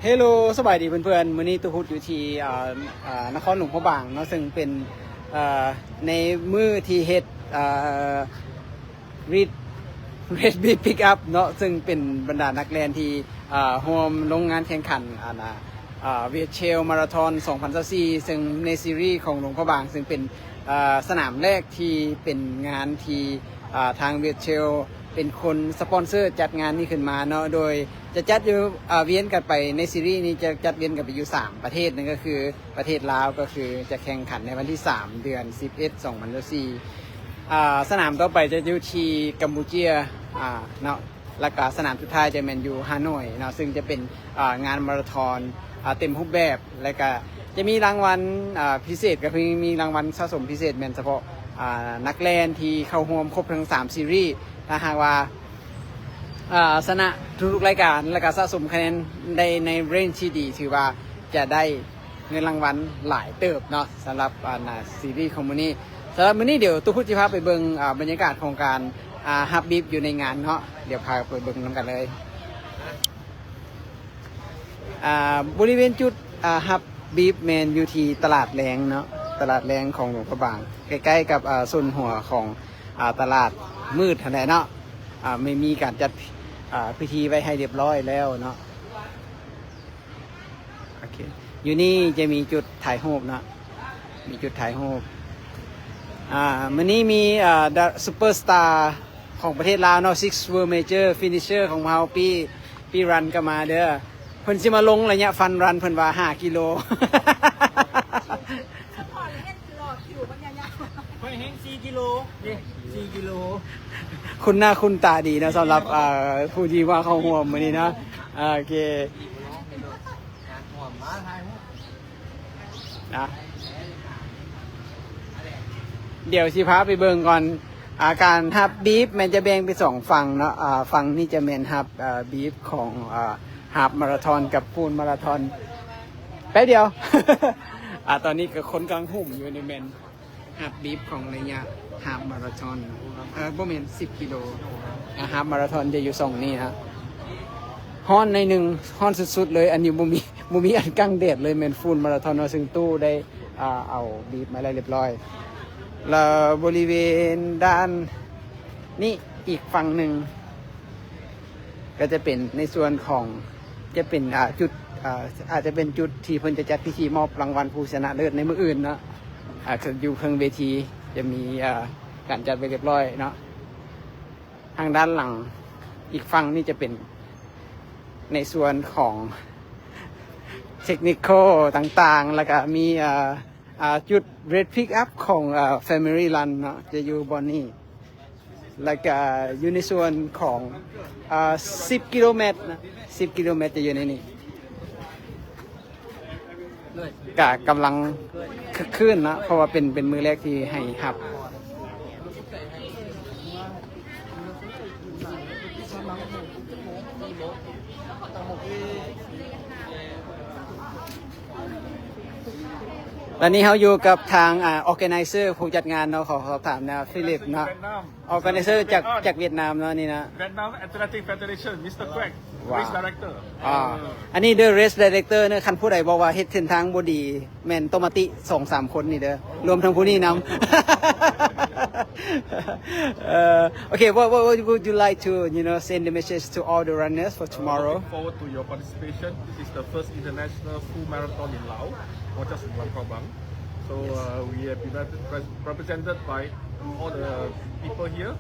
เฮลโลสบายดีเพื่อนๆมื้อนี้ตุพุดอยู่ที่นครหลวงพระบางเนาะซึ่งเป็นในมือที่เฮ็ดรีดบีทพิกอัพเนาะซึ่งเป็นบรรดานักเรียนที่ร่วมลงงานแข่งขันเวียดเชลมาราธอน2024ซึ่งในซีรีส์ของหลวงพระบางซึ่งเป็นสนามแรกที่เป็นงานที่ทางเวียดเชลเป็นคนสปอนเซอร์จัดงานนี้ขึ้นมาเนาะโดยจะจัดอยู่เวียนกันไปในซีรีส์นี้จะจัดเวียนกันไปอยู่3ประเทศนั่นก็คือประเทศลาวก็คือจะแข่งขันในวันที่3เดือน11 2024สนามต่อไปจะอยู่ที่กัมพูชีเนาะแล้วก็สนามสุดท้ายจะเป็นอยู่ฮานอยเนาะซึ่งจะเป็นงานมาราธอนเต็มรูปแบบแล้วก็จะมีรางวัลพิเศษก็คือมีรางวัลสะสมพิเศษเป็นเฉพาะนักแล่นที่เข้าร่วมครบทั้ง3ซีรีส์ถ้าหากว่าชนะทุกรายการและก็สะสมคะแนนในเรนจ์ที่ดีถือว่าจะได้เงินรางวัลหลายเติบเนาะสำหรับซีรีส์ของมื้อนี้สำหรับมื้อนี้เดี๋ยวตุ๊กพุทธิภาพไปเบิ่งบรรยากาศของการฮับบีฟอยู่ในงานเนาะเดี๋ยวพาไปเบิ่งนำกันเลยบริเวณจุดฮับบีฟแมนอยู่ที่ตลาดแรงเนาะตลาดแรงของหลวงพระบางใกล้ๆกับส่วนหัวของตลาดมืดอะไรเนาะไม่มีการจัดพิธีไว้ให้เรียบร้อยแล้วเนาะโอเคอยู่นี่จะมีจุดถ่ายรูปเนาะมีจุดถ่ายรูปวันนี้มีซูเปอร์สตาร์ของประเทศลาวเนาะ Six World Major Finisher ของเราปีรันก็มาเด้อเพิ่นสิมาลงระยะฟันรันเพิ่นว่า5 กิโลไปแห้ง4 กิโลนี่4 กิโลคุณหน้าคุณตาดีนะสำหรับผู้ที่ว่าเข้าห่วมวันนี้นะโอเคนะเดี๋ยวสิพาไปเบิ่งก่อนการฮับบีฟมันจะแบ่งเป็น2ฝั่งเนาะฝั่งนี้จะเป็นฮับบีฟของฮับมาราธอนกับปูนมาราธอนแป๊บเดียว ตอนนี้ก็คนกลางหุ่มอยู่ในเมนฮับบีฟของระยะฮาล์ฟมาราธอนบ่แม่น10 กิโลฮาล์ฟมาราธอนจะอยู่2นี่ฮะฮ้อนในหนึ่งฮ้อนสุดๆเลยอันนี้บ่มีอันกลางแดดเลยแม่นฟูลมาราธอนซึ่งตู้ได้เอาบีฟมาแล้วเรียบร้อยแล้วบริเวณด้านนี้อีกฝั่งหนึ่งก็จะเป็นในส่วนของจะเป็นจุดอาจจะเป็นจุดที่เพิ่นจะจัดพิธีมอบรางวัลผู้ชนะเลิศในมื้ออื่นเนาะอยู่ข้างเวทีจะมีการจัดไว้เรียบร้อยเนาะทางด้านหลังอีกฝั่งนี่จะเป็นในส่วนของเทคนิคต่างๆแล้วก็มีจุด Red Pick Up ของFamily Run เนาะจะอยู่บนนี้แล้วก็อยู่ในส่วนของ10 กิโลเมตรนะ10 กิโลเมตรจะอยู่ในนี้กำลังคึกคืนนะเพราะว่าเป็นมือแรกที่ให้หับตอนนี้เขาอยู่กับทางorganizer ผู้จัดงานเนาะขอสอบถามนะฟิลิปเนาะ organizer จากเวียดนามเนาะนี่นะ Vietnam Athletic Federation Mr. Quack Race Director อันนี้ The Race Director เนี่ยคันผู้ใดบอกว่าเฮ็ดเส้นทางบ่ดีแม่นตมติ 2-3 คนนี่เด้อรวมทั้งผู้นี้นำ Okay what would you like to send the message to all the runners for tomorrow Looking forward to your participation. This is the first international full marathon in Laos, not just in Luang Prabang. So we have been represented by all the people here,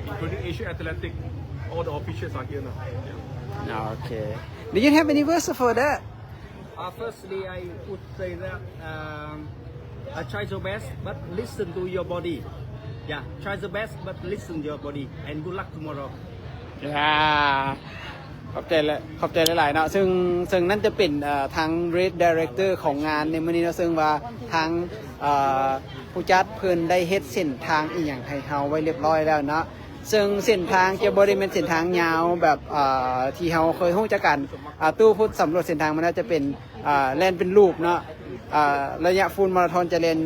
including Asian Athletic. All the officials are here now. Okay do you have any words for that Firstly, I would say that try your best, but listen to your body. Yeah, try the best, but listen to your body. And good luck tomorrow. ขอบใจหลายๆเนาะซึ่งนั่นจะเป็นทาง Race Director ของงานในมื้อนี้เนาะซึ่งว่าทางผู้จัดเพิ่นได้เฮ็ดเส้นทางอีหยังให้เฮาไว้เรียบร้อยแล้วเนาะซึ่งเส้นทางจะบ่ได้เป็นเส้นทางยาวแบบที่เฮาเคยรู้จักกันตู้พุทธสำรวจเส้นทางมันน่าจะเป็นแล่นเป็นลูปเนาะระยะฟูลมาราธอนจะแล่น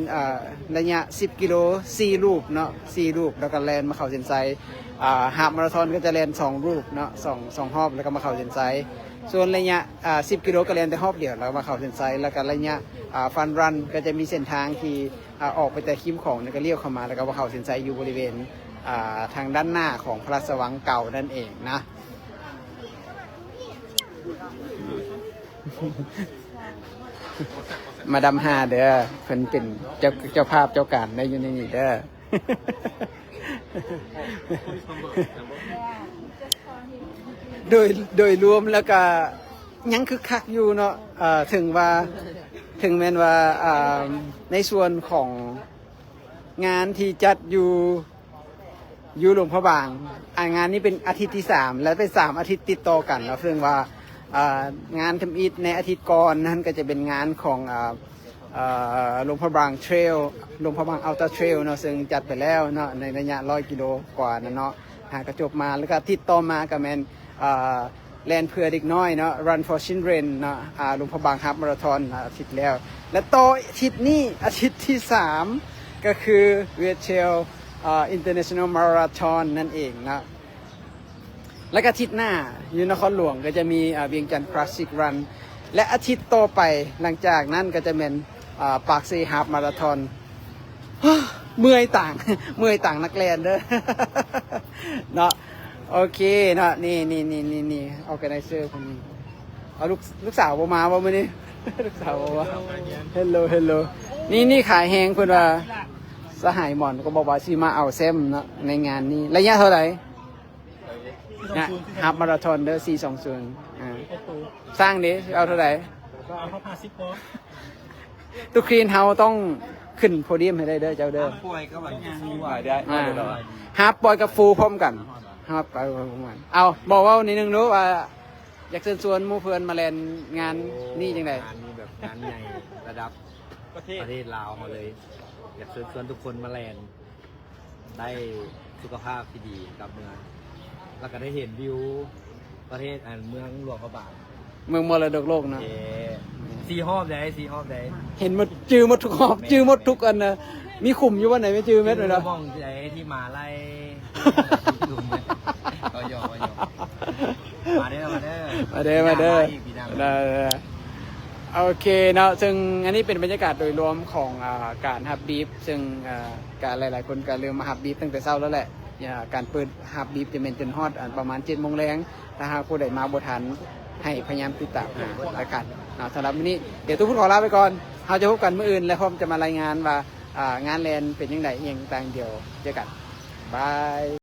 ระยะ10 กิโล4 ลูปเนาะ4 ลูปแล้วก็แล่นมาเข้าเส้นชัยฮาล์ฟมาราธอนก็จะแล่น2 ลูปเนาะ2 รอบแล้วก็มาเข้าเส้นชัย ส่วนระยะ10 กิโลก็เรียนแต่รอบเดียวแล้วมาเข้าเส้นชัยแล้วก็ระยะฟันรันก็จะมีเส้นทางที่ออกไปแต่คิมของแล้วก็เลี้ยวเข้ามาแล้วก็มาเข้าเส้นชัยอยู่บริเวณทางด้านหน้าของพระราชวังเก่านั่นเองนะ มาดำหาเด้อเพิ่นเป็นเจ้าภาพเจ้าการได้อยู่ในนี้เด้อ โดยรวมแล้วก็ยังคึกคักอยู่เนาะถึงแม้นว่าในส่วนของงานที่จัดอยู่หลวงพระบางงานนี้เป็นอาทิตย์ที่3แล้วเป็น3อาทิตย์ติดต่อกันแล้วซึ่งว่างานทำอิฐในอาทิตย์ก่อนนั้นก็จะเป็นงานของหลวงพระบางเทรลหลวงพระบางอัลตร้าเทรลเนาะซึ่งจัดไปแล้วเนาะในระยะ100 กิโลกว่านะเนาะหากระจบมาแล้วก็อาทิตย์ต่อมาก็แมนแลนเพื่อเด็กน้อยเนาะ Run for Children เนาะหลวงพระบางฮับมาราธอนอาทิตย์แล้วและต่ออาทิตย์นี้อาทิตย์ที่3ก็คือเวทเชลInternational Marathon นั่นเองนะและอาทิตย์หน้าอยู่นครหลวงก็จะมีเวียงจันทร์ Classic Run และอาทิตย์ต่อไปหลังจากนั้นก็จะเป็นปากซีฮาฟมาราธอน เมื่อยต่าง เมื่อยต่างนักเรียนเด้อ เนาะโอเคเนาะนี่ออร์แกไนเซอร์คนนี้เอาลูกสาวบ่มาบ่มื้อนี้ ลูกสาวบ่มาเฮลโลนี่ขายแฮงเพิ่นว่าสหายหมอนก็บอกว่าสิมาเอาแซมเนาะในงานนี้ระยะเท่าไหร่นะฮาฟมาราธอนเด้อ420สร้างดิเอาเท่าไหร่ก็เอา50พอตุกครีนเฮาต้องขึ้นโพเดียมให้ได้เด้อเจ้าเด้อป่วยก็แบบฟูได้ฮาฟปอยกับฟูพร้อมกันฮาฟไปพร้อมกันเอาบอกว่านิดนึงรู้ว่าอยากเชิญชวนหมู่เพื่อนมาเล่นงานนี่จังได๋งานนี้แบบงานใหญ่ระดับประเทศลาวมาเลยอยากเชิญชวนทุกคนมาแลนได้สุขภาพที่ดีกับเมืองแล้วก็ได้เห็นวิวประเทศเมืองหลวงพระบางเมืองมรดกโลกเนาะซีฮอบได้เห็นหมดจื้อหมดทุกหอบจื้อหมดทุกอันนะมีขุมอยู่วันไหนไม่จื้อเม็ดเลยนะมองใจที่มาไล่ลุมเลยก็ยอมาเด้อโอเคเนาะซึ่งอันนี้เป็นบรรยากาศโดยรวมของการฮับบีฟซึ่งการหลายๆคนก็เริ่มมาฮับบีฟตั้งแต่เช้าแล้วแหละการเปิดฮับบีฟจะเป็นจนฮอดประมาณ7 โมงแรงถ้าหากผู้ใดมาบ่ทันให้พยายามติดตามรายการสำหรับวันนี้เดี๋ยวทุกคนขอลาไปก่อนเราจะพบกันมื้ออื่นแล้วผมจะมารายงานว่างานแลนเป็นยังไงเองต่างเดียวเจอกันบาย